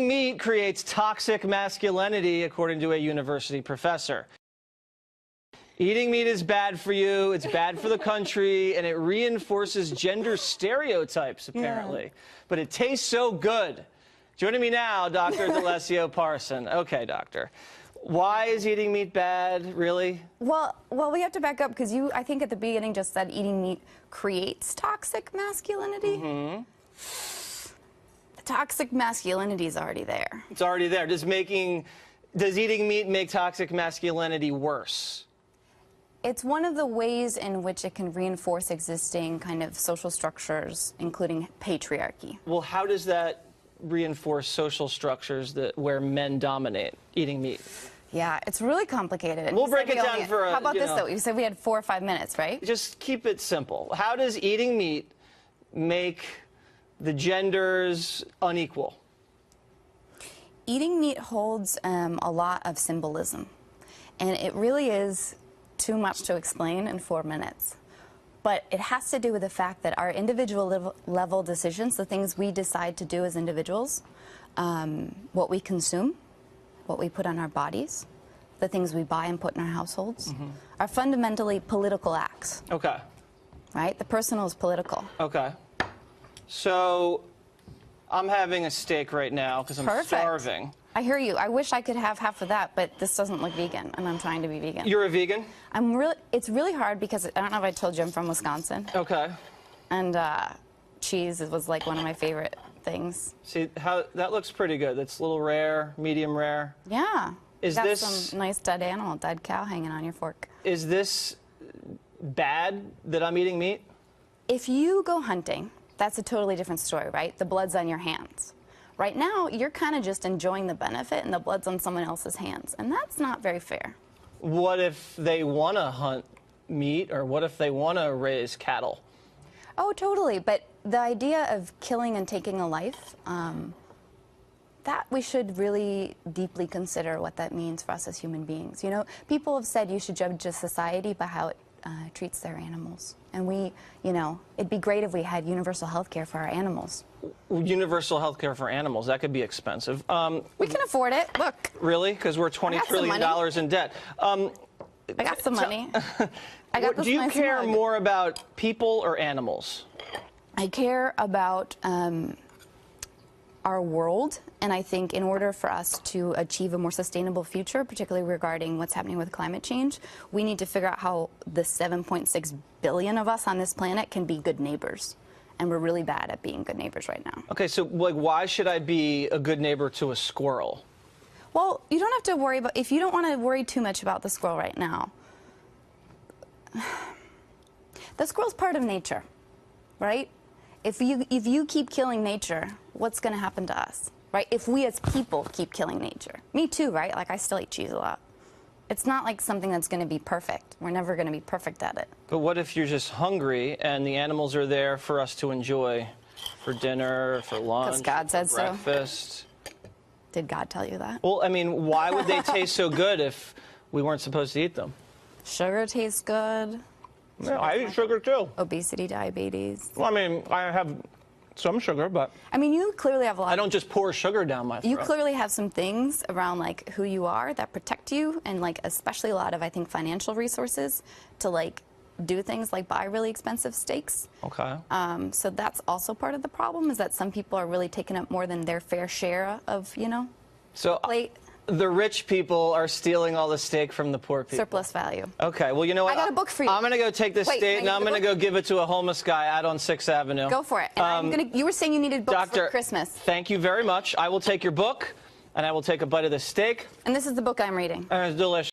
Meat creates toxic masculinity, according to a university professor. Eating meat is bad for you, it's bad for the country, and it reinforces gender stereotypes, apparently. Yeah. But it tastes so good. Joining me now, Dr. D'Alessio Parson. Okay, doctor. Why is eating meat bad, really? Well, we have to back up because you, I think at the beginning, just said eating meat creates toxic masculinity. Mm-hmm. The toxic masculinity is already there. It's already there. Does eating meat make toxic masculinity worse? It's one of the ways in which it can reinforce existing kind of social structures, including patriarchy. Well, how does that reinforce social structures where men dominate eating meat? Yeah, it's really complicated. We'll break it down for a... How about this, though? You said we had 4 or 5 minutes, right? Just keep it simple. How does eating meat make the genders unequal? Eating meat holds a lot of symbolism, and it really is too much to explain in 4 minutes. But it has to do with the fact that our individual level decisions, the things we decide to do as individuals, what we consume, what we put on our bodies, the things we buy and put in our households, are fundamentally political acts. Okay. Right? The personal is political. Okay. So I'm having a steak right now because I'm starving. I hear you. I wish I could have half of that, but this doesn't look vegan, and I'm trying to be vegan. You're a vegan? It's really hard because I don't know if I told you I'm from Wisconsin. Okay. And cheese was like one of my favorite things. See, that looks pretty good. That's a little rare, medium rare. Yeah. Got some nice dead animal, dead cow hanging on your fork. Is this bad that I'm eating meat? If you go hunting, that's a totally different story, right? The blood's on your hands. Right now, you're kind of just enjoying the benefit, and the blood's on someone else's hands, and that's not very fair. What if they want to hunt meat, or what if they want to raise cattle? Oh, totally, but the idea of killing and taking a life, that we should really deeply consider what that means for us as human beings. You know, people have said you should judge a society by how it treats their animals. And it'd be great if we had universal health care for our animals. Universal health care for animals, that could be expensive. We can afford it, look. Really? Because we're $20 trillion in debt. I got some money. Do you care more about people or animals? I care about our world, and I think in order for us to achieve a more sustainable future, particularly regarding what's happening with climate change, we need to figure out how the 7.6 billion of us on this planet can be good neighbors. And we're really bad at being good neighbors right now. Okay, so why should I be a good neighbor to a squirrel? Well, you don't have to worry about, if you don't want to worry too much about the squirrel right now, the squirrel's part of nature, right? If you keep killing nature, what's going to happen to us, right? If we as people keep killing nature. Me too, right? Like, I still eat cheese a lot. It's not like something that's going to be perfect. We're never going to be perfect at it. But what if you're just hungry and the animals are there for us to enjoy for dinner, for lunch, God said for breakfast? So. Did God tell you that? Well, I mean, why would they taste so good if we weren't supposed to eat them? Sugar tastes good. Yeah, I eat sugar too. Obesity, diabetes. Well, I mean, I have some sugar, but... I mean, you clearly have a lot... I don't just pour sugar down my throat. You clearly have some things around, like, who you are that protect you, and, like, especially a lot of, I think, financial resources to, like, do things like buy really expensive steaks. Okay. So that's also part of the problem, is that some people are really taking up more than their fair share of, plate. The rich people are stealing all the steak from the poor people. Surplus value. Okay, well, you know what? I got a book for you. I'm going to go take this steak, and I'm going to go give it to a homeless guy out on 6th Avenue. Go for it. And you were saying you needed books for Christmas. Thank you very much. I will take your book, and I will take a bite of the steak. And this is the book I'm reading. And it's delicious.